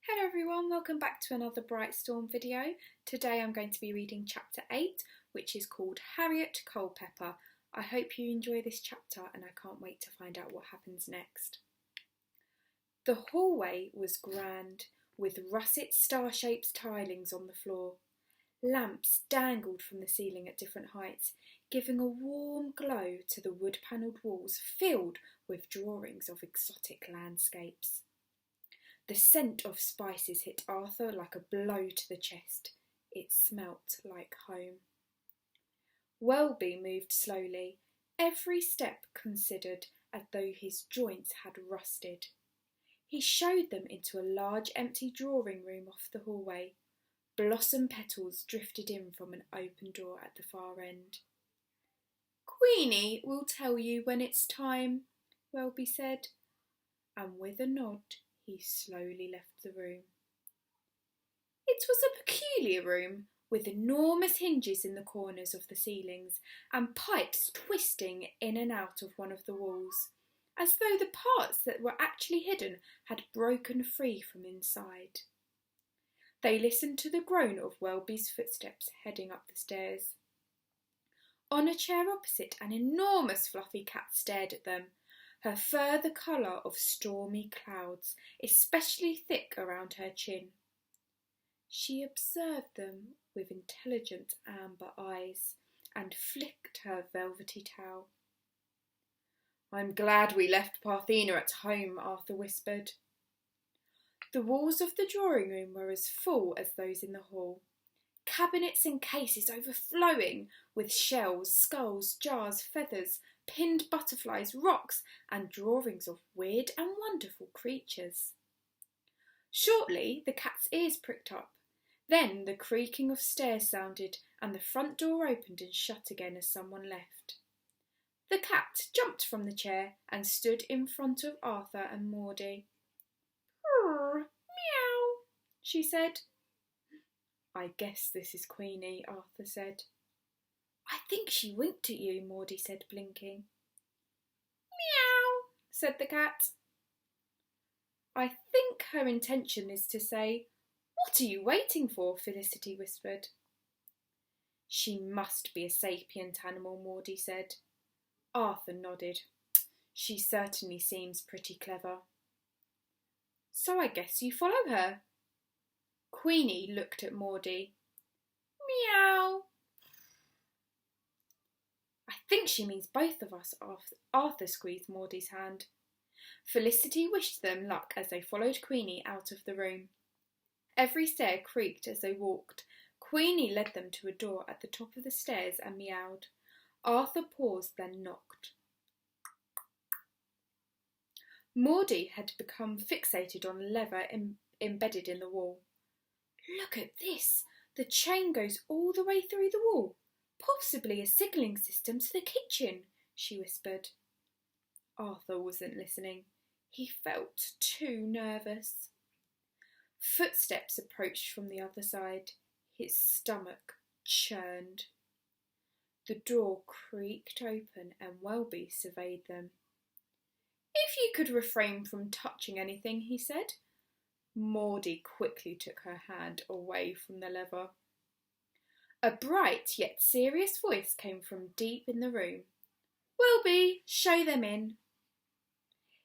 Hello everyone, welcome back to another Brightstorm video. Today I'm going to be reading chapter 8, which is called Harriet Culpepper. I hope you enjoy this chapter and I can't wait to find out what happens next. The hallway was grand, with russet star-shaped tilings on the floor. Lamps dangled from the ceiling at different heights, giving a warm glow to the wood-panelled walls filled with drawings of exotic landscapes. The scent of spices hit Arthur like a blow to the chest. It smelt like home. Welby moved slowly, every step considered as though his joints had rusted. He showed them into a large empty drawing room off the hallway. Blossom petals drifted in from an open door at the far end. "Queenie will tell you when it's time," Welby said, and with a nod he slowly left the room. It was a peculiar room, with enormous hinges in the corners of the ceilings and pipes twisting in and out of one of the walls, as though the parts that were actually hidden had broken free from inside. They listened to the groan of Welby's footsteps heading up the stairs. On a chair opposite, an enormous fluffy cat stared at them, her fur the colour of stormy clouds, especially thick around her chin. She observed them with intelligent amber eyes and flicked her velvety tail. "I'm glad we left Parthena at home," Arthur whispered. The walls of the drawing room were as full as those in the hall. Cabinets and cases overflowing with shells, skulls, jars, feathers, pinned butterflies, rocks, and drawings of weird and wonderful creatures. Shortly the cat's ears pricked up. Then the creaking of stairs sounded, and the front door opened and shut again as someone left. The cat jumped from the chair and stood in front of Arthur and Maudie. "Purr, meow," she said. "I guess this is Queenie," Arthur said. "I think she winked at you," Maudie said, blinking. "Meow," said the cat. "I think her intention is to say, 'What are you waiting for?'" Felicity whispered. "She must be a sapient animal," Maudie said. Arthur nodded. "She certainly seems pretty clever." "So I guess you follow her." Queenie looked at Maudie. "Meow." "I think she means both of us," Arthur squeezed Maudie's hand. Felicity wished them luck as they followed Queenie out of the room. Every stair creaked as they walked. Queenie led them to a door at the top of the stairs and meowed. Arthur paused, then knocked. Maudie had become fixated on a lever embedded in the wall. "Look at this! The chain goes all the way through the wall. Possibly a signalling system to the kitchen," she whispered. Arthur wasn't listening. He felt too nervous. Footsteps approached from the other side. His stomach churned. The door creaked open and Welby surveyed them. "If you could refrain from touching anything," he said. Maudie quickly took her hand away from the lever. A bright yet serious voice came from deep in the room. "Welby, show them in."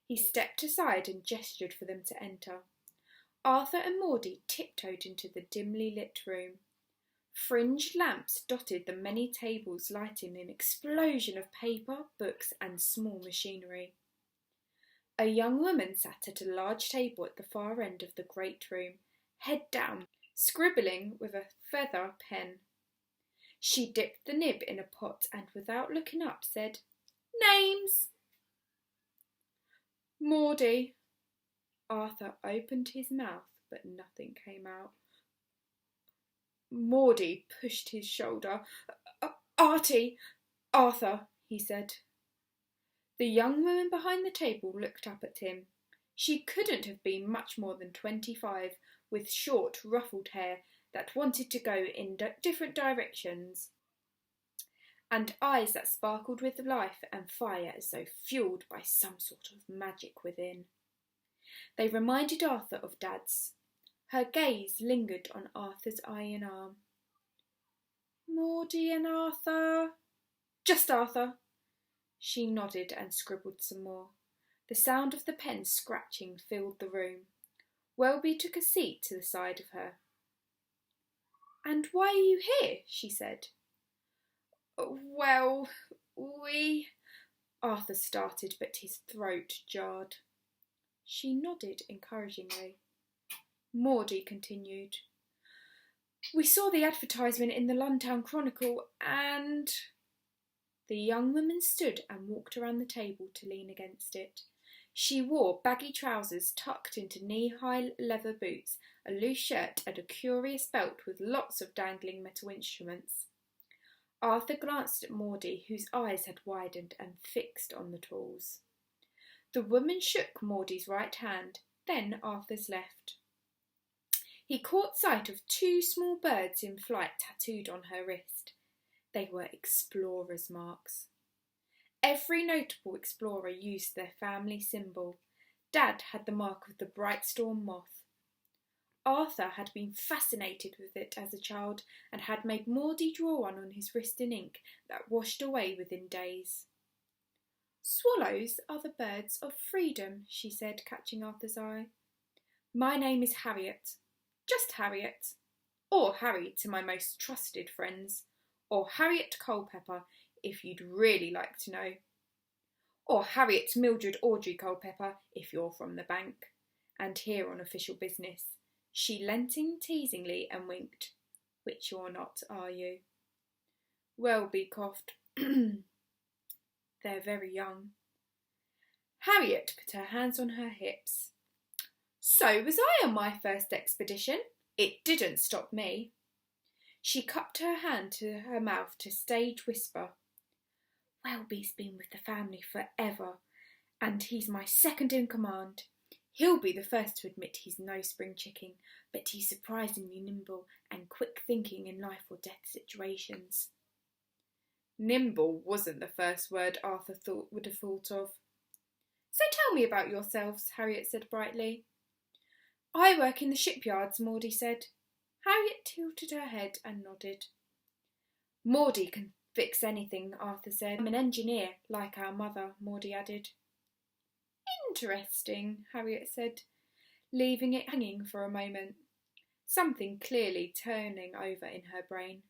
He stepped aside and gestured for them to enter. Arthur and Maudie tiptoed into the dimly lit room. Fringed lamps dotted the many tables, lighting an explosion of paper, books, and small machinery. A young woman sat at a large table at the far end of the great room, head down, scribbling with a feather pen. She dipped the nib in a pot and, without looking up, said, "Names." "Maudie." Arthur opened his mouth, but nothing came out. Maudie pushed his shoulder. "Artie." "Arthur," he said. The young woman behind the table looked up at him. She couldn't have been much more than 25, with short, ruffled hair that wanted to go in different directions, and eyes that sparkled with life and fire as though fuelled by some sort of magic within. They reminded Arthur of Dad's. Her gaze lingered on Arthur's iron arm. Maudie and Arthur. Just Arthur. She nodded and scribbled some more. The sound of the pen scratching filled the room. Welby took a seat to the side of her. And why are you here? She said. Well, we... Arthur started, but his throat jarred. She nodded encouragingly. Maudie continued. We saw the advertisement in the Luntown Chronicle and... The young woman stood and walked around the table to lean against it. She wore baggy trousers tucked into knee-high leather boots, a loose shirt and a curious belt with lots of dangling metal instruments. Arthur glanced at Maudie, whose eyes had widened and fixed on the tools. The woman shook Maudie's right hand, then Arthur's left. He caught sight of two small birds in flight tattooed on her wrist. They were explorers' marks. Every notable explorer used their family symbol. Dad had the mark of the Brightstorm moth. Arthur had been fascinated with it as a child and had made Maudie draw one on his wrist in ink that washed away within days. Swallows are the birds of freedom, she said, catching Arthur's eye. My name is Harriet. Just Harriet. Or Harry to my most trusted friends. Or Harriet Culpepper, if you'd really like to know. Or Harriet Mildred Audrey Culpepper, if you're from the bank. And here on official business. She leant in teasingly and winked. Which you're not, are you? Welby coughed. They're very young. Harriet put her hands on her hips. So was I on my first expedition. It didn't stop me. She cupped her hand to her mouth to stage whisper. Welby's been with the family forever, and he's my second in command. He'll be the first to admit he's no spring chicken, but he's surprisingly nimble and quick thinking in life or death situations. Nimble wasn't the first word Arthur would have thought of. So tell me about yourselves, Harriet said brightly. I work in the shipyards, Maudie said. Harriet tilted her head and nodded. Maudie can fix anything, Arthur said. I'm an engineer, like our mother, Maudie added. Interesting, Harriet said, leaving it hanging for a moment, something clearly turning over in her brain.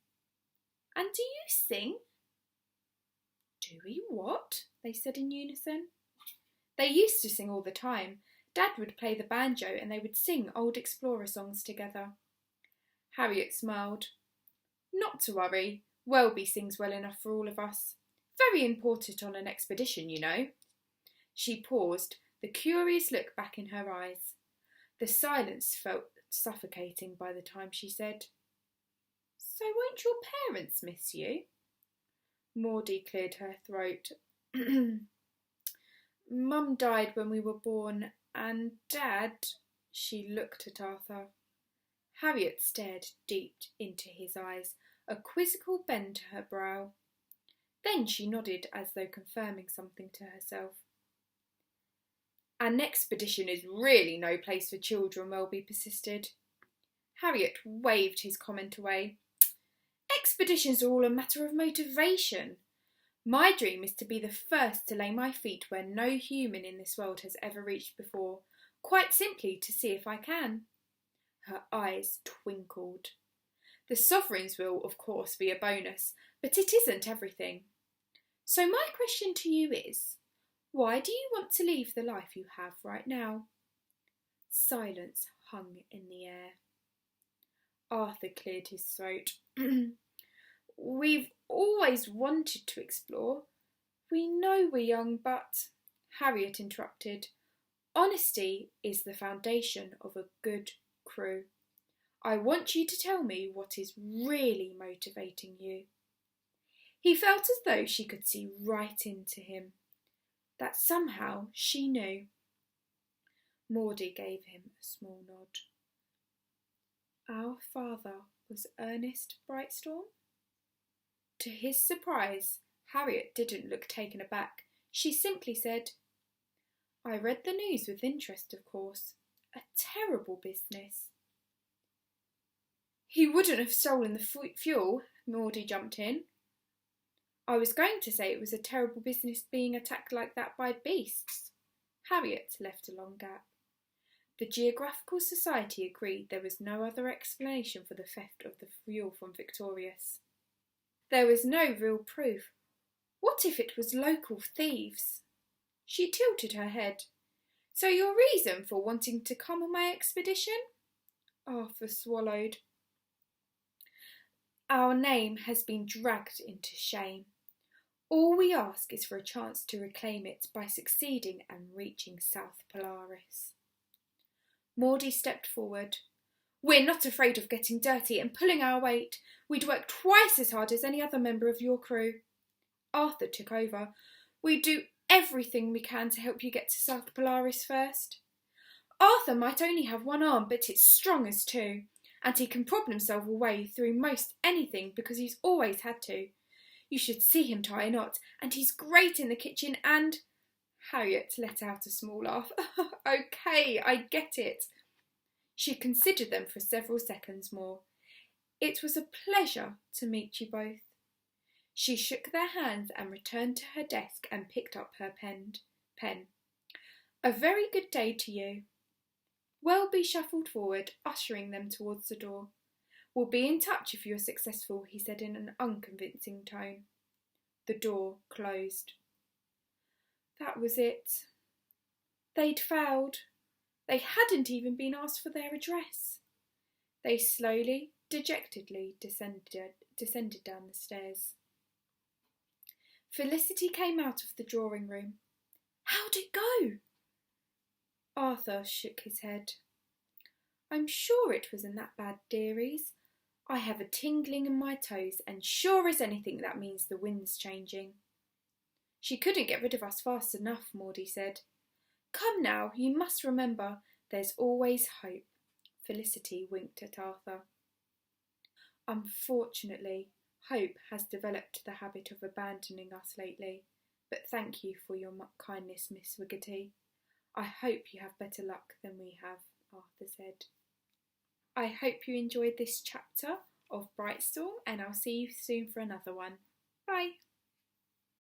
And do you sing? Do we what? They said in unison. They used to sing all the time. Dad would play the banjo and they would sing old explorer songs together. Harriet smiled. Not to worry. Welby sings well enough for all of us. Very important on an expedition, you know. She paused, the curious look back in her eyes. The silence felt suffocating by the time she said, So won't your parents miss you? Maudie cleared her throat. Mum died when we were born, and Dad... She looked at Arthur. Harriet stared deep into his eyes, a quizzical bend to her brow. Then she nodded as though confirming something to herself. An expedition is really no place for children, Welby persisted. Harriet waved his comment away. Expeditions are all a matter of motivation. My dream is to be the first to lay my feet where no human in this world has ever reached before, quite simply to see if I can. Her eyes twinkled. The sovereigns will, of course, be a bonus, but it isn't everything. So my question to you is, why do you want to leave the life you have right now? Silence hung in the air. Arthur cleared his throat. We've always wanted to explore. We know we're young, but... Harriet interrupted. Honesty is the foundation of a good crew. I want you to tell me what is really motivating you. He felt as though she could see right into him. That somehow she knew. Maudie gave him a small nod. Our father was Ernest Brightstorm? To his surprise, Harriet didn't look taken aback. She simply said, I read the news with interest, of course. A terrible business. He wouldn't have stolen the fuel, Maudie jumped in. I was going to say it was a terrible business being attacked like that by beasts. Harriet left a long gap. The Geographical Society agreed there was no other explanation for the theft of the fuel from Victorious. There was no real proof. What if it was local thieves? She tilted her head. So your reason for wanting to come on my expedition? Arthur swallowed. Our name has been dragged into shame. All we ask is for a chance to reclaim it by succeeding and reaching South Polaris. Maudie stepped forward. We're not afraid of getting dirty and pulling our weight. We'd work twice as hard as any other member of your crew. Arthur took over. We do everything we can to help you get to South Polaris first. Arthur might only have one arm, but it's strong as two, and he can problem solve a way through most anything because he's always had to. You should see him tie a knot, and he's great in the kitchen and... Harriet let out a small laugh. Okay, I get it. She considered them for several seconds more. It was a pleasure to meet you both. She shook their hands and returned to her desk and picked up her pen. A very good day to you. Welby shuffled forward, ushering them towards the door. We'll be in touch if you're successful, he said in an unconvincing tone. The door closed. That was it. They'd failed. They hadn't even been asked for their address. They slowly, dejectedly descended down the stairs. Felicity came out of the drawing room. How'd it go? Arthur shook his head. I'm sure it wasn't that bad, dearies. I have a tingling in my toes, and sure as anything that means the wind's changing. She couldn't get rid of us fast enough, Maudie said. Come now, you must remember, there's always hope. Felicity winked at Arthur. Unfortunately, Hope has developed the habit of abandoning us lately, but thank you for your kindness, Miss Wiggerty. I hope you have better luck than we have, Arthur said. I hope you enjoyed this chapter of Brightstorm, and I'll see you soon for another one. Bye.